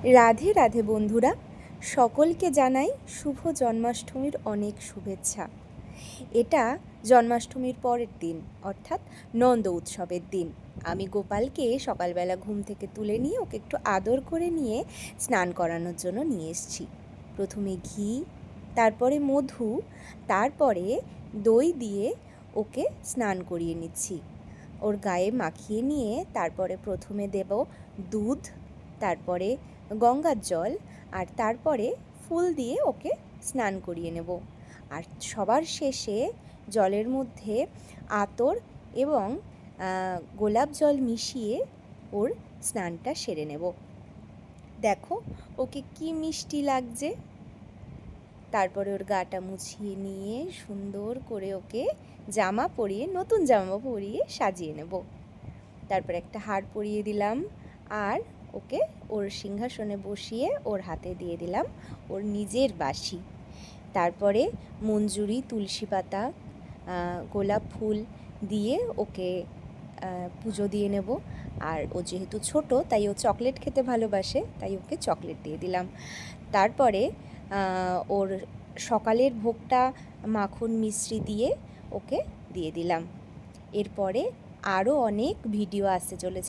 রাধে রাধে বন্ধুরা, সকলকে জানাই শুভ জন্মাষ্টমীর অনেক শুভেচ্ছা। এটা জন্মাষ্টমীর পরের দিন, অর্থাৎ নন্দ উৎসবের দিন। আমি গোপালকে সকালবেলা ঘুম থেকে তুলে নিয়ে ওকে একটু আদর করে নিয়ে স্নান করানোর জন্য নিয়ে এসেছি। প্রথমে ঘি, তারপরে মধু, তারপরে দই দিয়ে ওকে স্নান করিয়ে নিচ্ছি। ওর গায়ে মাখিয়ে নিয়ে তারপরে প্রথমে দেব দুধ, তারপরে গঙ্গার জল, আর তারপরে ফুল দিয়ে ওকে স্নান করিয়ে নেব। আর সবার শেষে জলের মধ্যে আতর এবং গোলাপ জল মিশিয়ে ওর স্নানটা সেরে নেব। দেখো ওকে কি মিষ্টি লাগছে। তারপরে ওর গাটা মুছিয়ে নিয়ে সুন্দর করে ওকে জামা পরিয়ে, নতুন জামা পরিয়ে সাজিয়ে নেব। তারপর একটা হার পরিয়ে দিলাম, আর ওকে ওর সিংহাসনে বসিয়ে ওর হাতে দিয়ে দিলাম ওর নিজের বাঁশি। তারপরে মঞ্জুরি, তুলসী পাতা, গোলাপ ফুল দিয়ে ওকে পুজো দিয়ে নেব। আর ও যেহেতু ছোট, তাই ও চকলেট খেতে ভালোবাসে, তাই ওকে চকলেট দিয়ে দিলাম। তারপরে ওর সকালের ভোগটা মাখন মিশ্রি দিয়ে ওকে দিয়ে দিলাম। এরপরে আরও অনেক ভিডিও আসতে চলেছে।